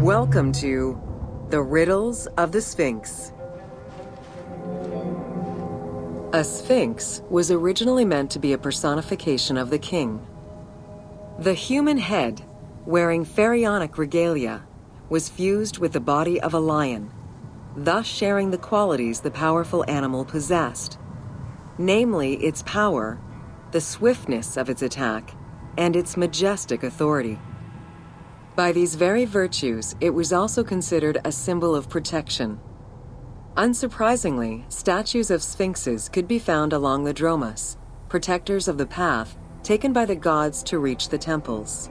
Welcome to the Riddles of the Sphinx. A sphinx was originally meant to be a personification of the king. The human head, wearing pharaonic regalia, was fused with the body of a lion, thus sharing the qualities the powerful animal possessed, namely its power, the swiftness of its attack, and its majestic authority. By these very virtues, it was also considered a symbol of protection. Unsurprisingly, statues of sphinxes could be found along the dromas, protectors of the path taken by the gods to reach the temples.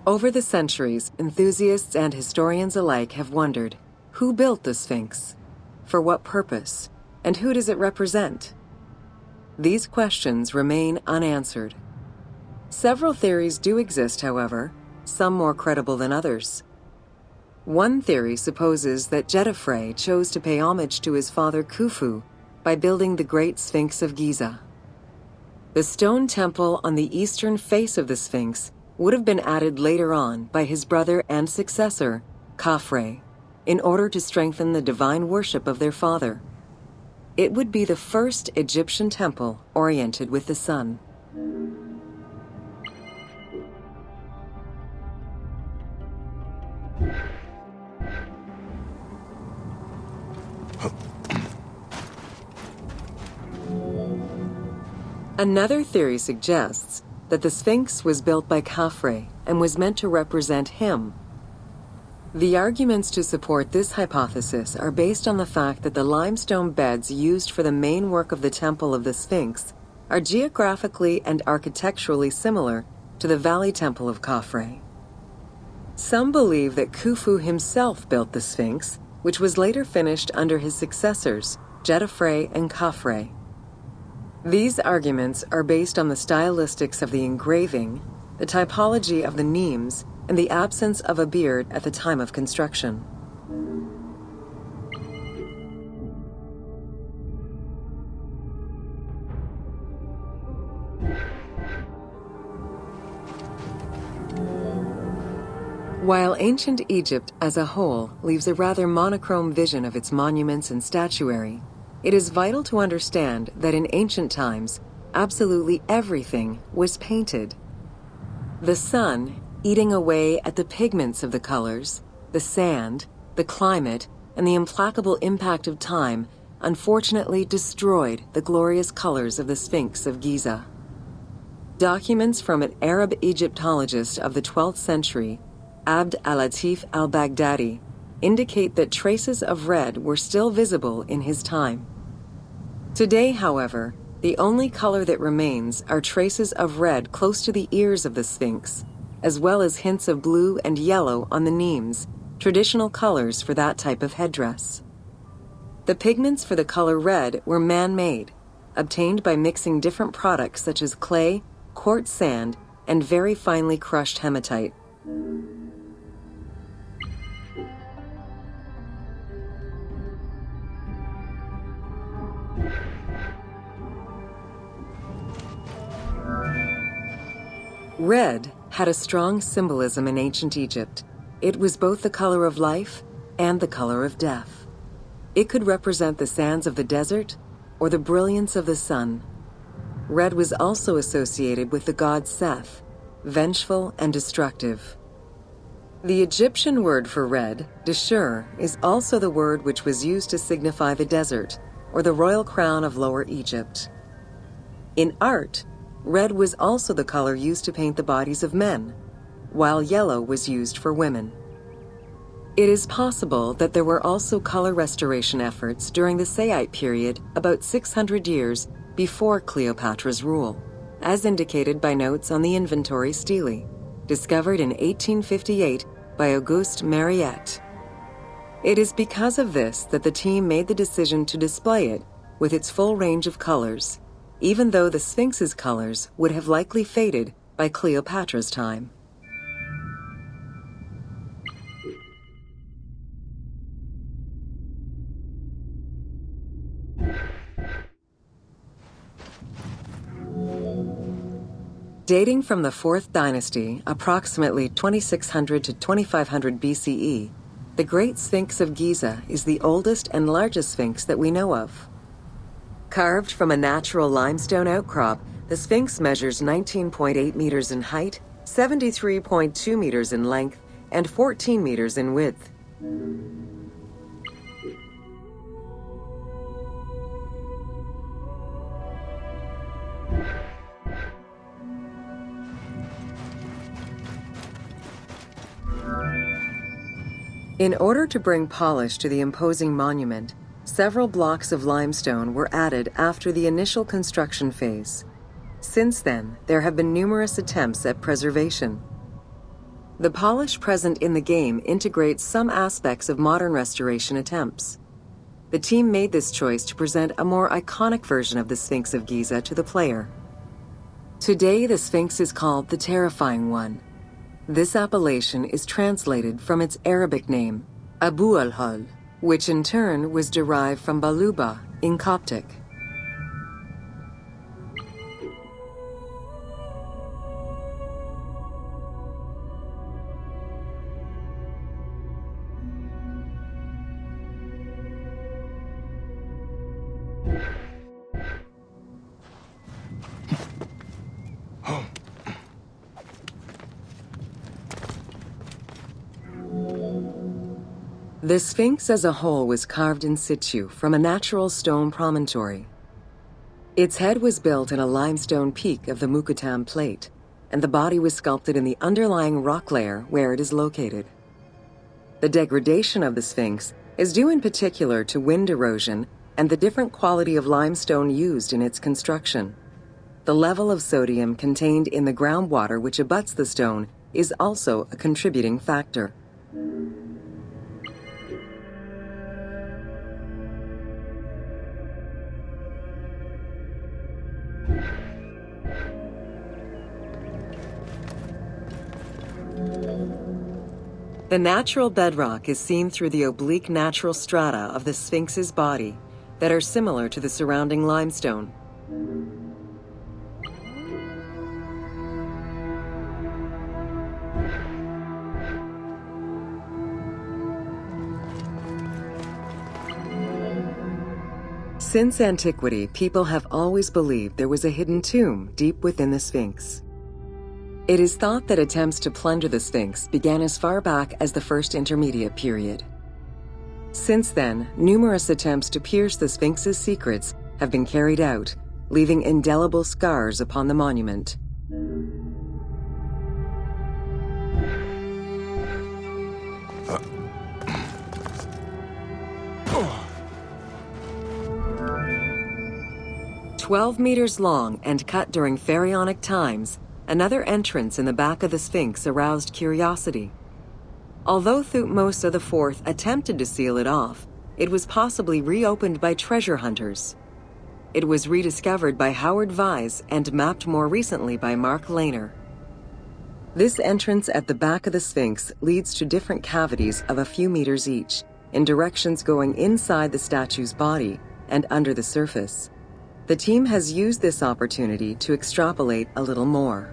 Over the centuries, enthusiasts and historians alike have wondered, who built the Sphinx? For what purpose? And who does it represent? These questions remain unanswered. Several theories do exist, however, some more credible than others. One theory supposes that Jetafre chose to pay homage to his father Khufu by building the Great Sphinx of Giza. The stone temple on the eastern face of the Sphinx would have been added later on by his brother and successor, Khafre, in order to strengthen the divine worship of their father. It would be the first Egyptian temple oriented with the sun. Another theory suggests that the Sphinx was built by Khafre and was meant to represent him. The arguments to support this hypothesis are based on the fact that the limestone beds used for the main work of the Temple of the Sphinx are geographically and architecturally similar to the Valley Temple of Khafre. Some believe that Khufu himself built the Sphinx, which was later finished under his successors, Jetafre and Khafre. These arguments are based on the stylistics of the engraving, the typology of the nemes, and the absence of a beard at the time of construction. While ancient Egypt as a whole leaves a rather monochrome vision of its monuments and statuary, it is vital to understand that in ancient times, absolutely everything was painted. The sun, eating away at the pigments of the colors, the sand, the climate, and the implacable impact of time, unfortunately destroyed the glorious colors of the Sphinx of Giza. Documents from an Arab Egyptologist of the 12th century, Abd al-Latif al-Baghdadi, indicate that traces of red were still visible in his time. Today, however, the only color that remains are traces of red close to the ears of the Sphinx, as well as hints of blue and yellow on the nemes, traditional colors for that type of headdress. The pigments for the color red were man-made, obtained by mixing different products such as clay, quartz sand, and very finely crushed hematite. Red had a strong symbolism in ancient Egypt. It was both the color of life and the color of death. It could represent the sands of the desert or the brilliance of the sun. Red was also associated with the god Seth, vengeful and destructive. The Egyptian word for red, deshur, is also the word which was used to signify the desert, or the royal crown of Lower Egypt. In art, red was also the color used to paint the bodies of men. while yellow was used for women. It is possible that there were also color restoration efforts during the Saite period about 600 years before Cleopatra's rule, as indicated by notes on the inventory stele, discovered in 1858 by Auguste Mariette. It is because of this that the team made the decision to display it with its full range of colors, even though the Sphinx's colors would have likely faded by Cleopatra's time. Dating from the 4th dynasty, approximately 2600 to 2500 BCE, the Great Sphinx of Giza is the oldest and largest sphinx that we know of. Carved from a natural limestone outcrop, the Sphinx measures 19.8 meters in height, 73.2 meters in length, and 14 meters in width. In order to bring polish to the imposing monument, several blocks of limestone were added after the initial construction phase. Since then, there have been numerous attempts at preservation. The polish present in the game integrates some aspects of modern restoration attempts. The team made this choice to present a more iconic version of the Sphinx of Giza to the player. Today, the Sphinx is called the Terrifying One. This appellation is translated from its Arabic name, Abu al-Hal, which in turn was derived from Baluba in Coptic. The Sphinx as a whole was carved in situ from a natural stone promontory. Its head was built in a limestone peak of the Mukattam Plate, and the body was sculpted in the underlying rock layer where it is located. The degradation of the Sphinx is due in particular to wind erosion and the different quality of limestone used in its construction. The level of sodium contained in the groundwater which abuts the stone is also a contributing factor. The natural bedrock is seen through the oblique natural strata of the Sphinx's body that are similar to the surrounding limestone. Since antiquity, people have always believed there was a hidden tomb deep within the Sphinx. It is thought that attempts to plunder the Sphinx began as far back as the First Intermediate period. Since then, numerous attempts to pierce the Sphinx's secrets have been carried out, leaving indelible scars upon the monument. "12 meters long and cut during pharaonic times, another entrance in the back of the Sphinx aroused curiosity. Although Thutmose IV attempted to seal it off, it was possibly reopened by treasure hunters. It was rediscovered by Howard Vyse and mapped more recently by Mark Lehner. This entrance at the back of the Sphinx leads to different cavities of a few meters each, in directions going inside the statue's body and under the surface. The team has used this opportunity to extrapolate a little more.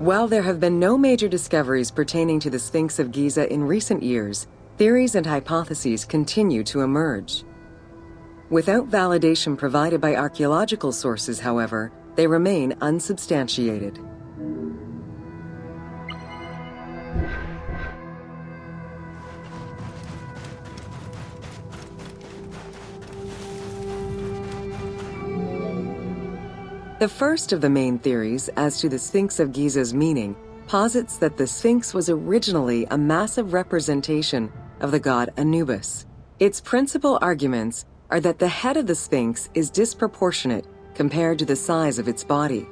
While there have been no major discoveries pertaining to the Sphinx of Giza in recent years, theories and hypotheses continue to emerge. Without validation provided by archaeological sources, however, they remain unsubstantiated. The first of the main theories as to the Sphinx of Giza's meaning posits that the Sphinx was originally a massive representation of the god Anubis. Its principal arguments are that the head of the Sphinx is disproportionate compared to the size of its body.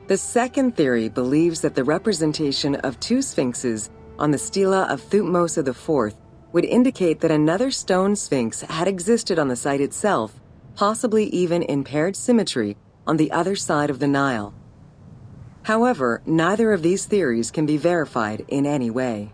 The second theory believes that the representation of two sphinxes on the stela of Thutmose IV would indicate that another stone sphinx had existed on the site itself, possibly even in paired symmetry on the other side of the Nile. However, neither of these theories can be verified in any way.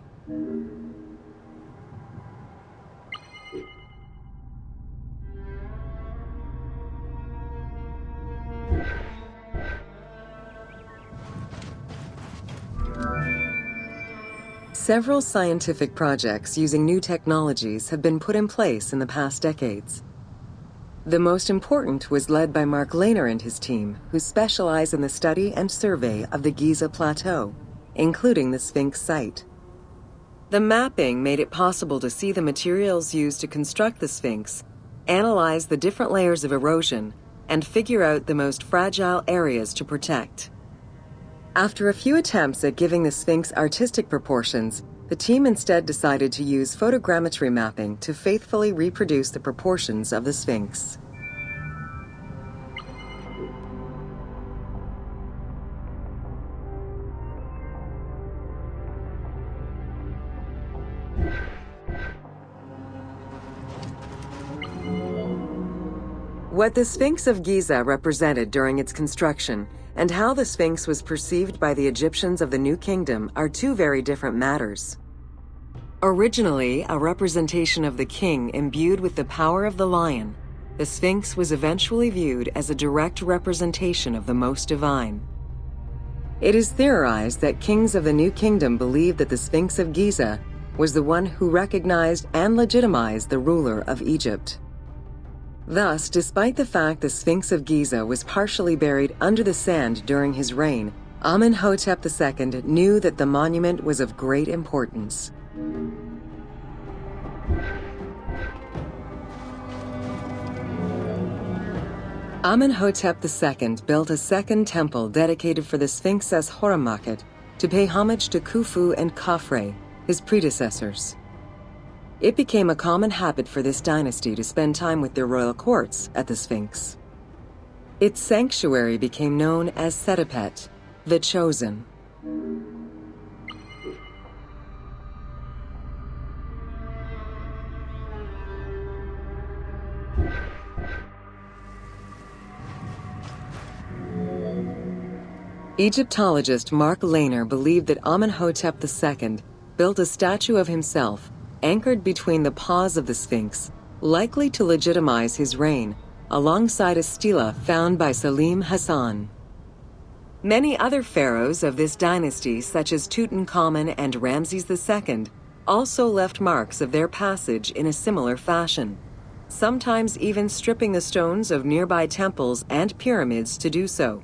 Several scientific projects using new technologies have been put in place in the past decades. The most important was led by Mark Lehner and his team, who specialize in the study and survey of the Giza Plateau, including the Sphinx site. The mapping made it possible to see the materials used to construct the Sphinx, analyze the different layers of erosion, and figure out the most fragile areas to protect. After a few attempts at giving the Sphinx artistic proportions, the team instead decided to use photogrammetry mapping to faithfully reproduce the proportions of the Sphinx. What the Sphinx of Giza represented during its construction and how the Sphinx was perceived by the Egyptians of the New Kingdom are two very different matters. Originally a representation of the king imbued with the power of the lion, the Sphinx was eventually viewed as a direct representation of the Most Divine. It is theorized that kings of the New Kingdom believed that the Sphinx of Giza was the one who recognized and legitimized the ruler of Egypt. Thus, despite the fact the Sphinx of Giza was partially buried under the sand during his reign, Amenhotep II knew that the monument was of great importance. Amenhotep II built a second temple dedicated for the Sphinx as Horemakhet to pay homage to Khufu and Khafre, his predecessors. It became a common habit for this dynasty to spend time with their royal courts at the Sphinx. Its sanctuary became known as Setepet, the Chosen. Egyptologist Mark Lehner believed that Amenhotep II built a statue of himself anchored between the paws of the Sphinx, likely to legitimize his reign, alongside a stela found by Salim Hassan. Many other pharaohs of this dynasty, such as Tutankhamun and Ramses II, also left marks of their passage in a similar fashion, sometimes even stripping the stones of nearby temples and pyramids to do so.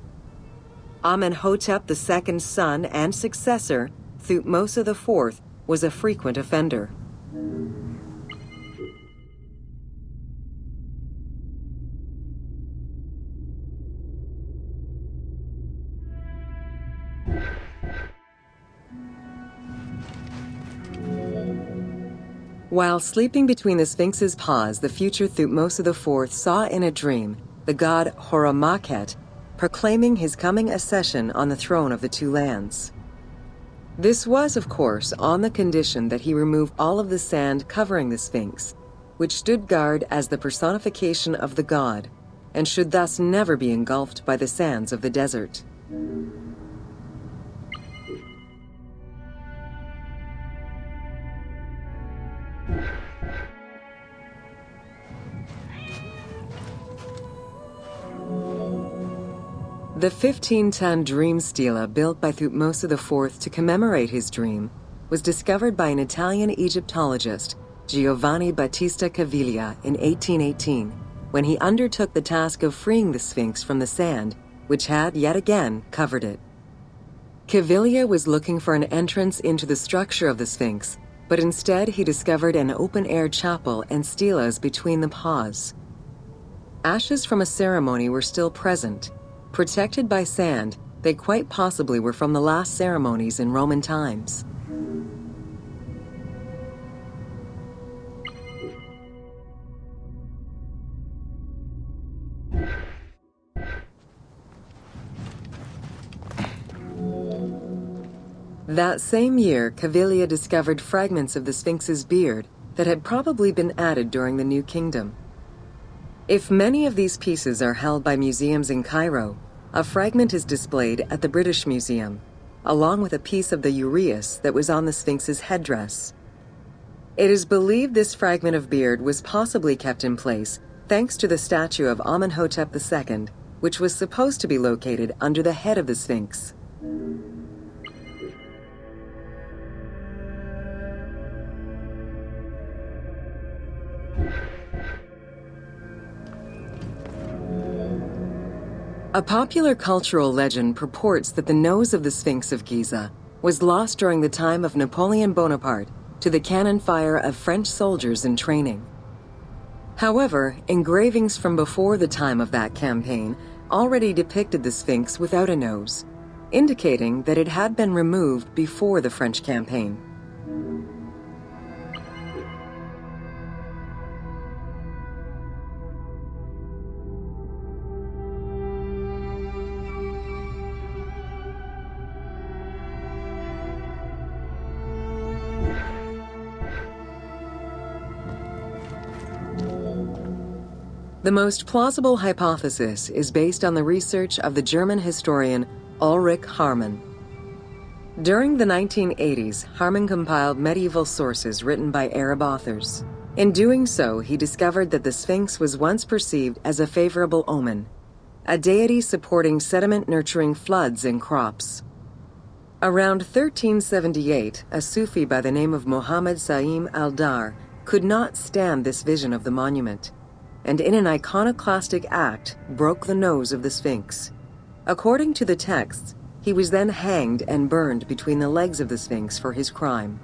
Amenhotep II's son and successor, Thutmose IV, was a frequent offender. While sleeping between the Sphinx's paws, the future Thutmose IV saw in a dream the god Horemakhet proclaiming his coming accession on the throne of the two lands. This was, of course, on the condition that he remove all of the sand covering the Sphinx, which stood guard as the personification of the god, and should thus never be engulfed by the sands of the desert. The 15-ton dream stela built by Thutmose IV to commemorate his dream was discovered by an Italian Egyptologist, Giovanni Battista Caviglia, in 1818, when he undertook the task of freeing the Sphinx from the sand, which had yet again covered it. Caviglia was looking for an entrance into the structure of the Sphinx, but instead he discovered an open-air chapel and stelas between the paws. Ashes from a ceremony were still present. Protected by sand, they quite possibly were from the last ceremonies in Roman times. That same year, Caviglia discovered fragments of the Sphinx's beard that had probably been added during the New Kingdom. If many of these pieces are held by museums in Cairo, a fragment is displayed at the British Museum, along with a piece of the uraeus that was on the Sphinx's headdress. It is believed this fragment of beard was possibly kept in place thanks to the statue of Amenhotep II, which was supposed to be located under the head of the Sphinx. A popular cultural legend purports that the nose of the Sphinx of Giza was lost during the time of Napoleon Bonaparte to the cannon fire of French soldiers in training. However, engravings from before the time of that campaign already depicted the Sphinx without a nose, indicating that it had been removed before the French campaign. The most plausible hypothesis is based on the research of the German historian Ulrich Harman. During the 1980s, Harman compiled medieval sources written by Arab authors. In doing so, he discovered that the Sphinx was once perceived as a favorable omen, a deity supporting sediment-nurturing floods and crops. Around 1378, a Sufi by the name of Muhammad Sa'im al-Dar could not stand this vision of the monument, and in an iconoclastic act broke the nose of the Sphinx. According to the texts, he was then hanged and burned between the legs of the Sphinx for his crime.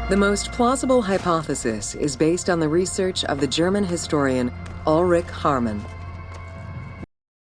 The most plausible hypothesis is based on the research of the German historian Ulrich Harman.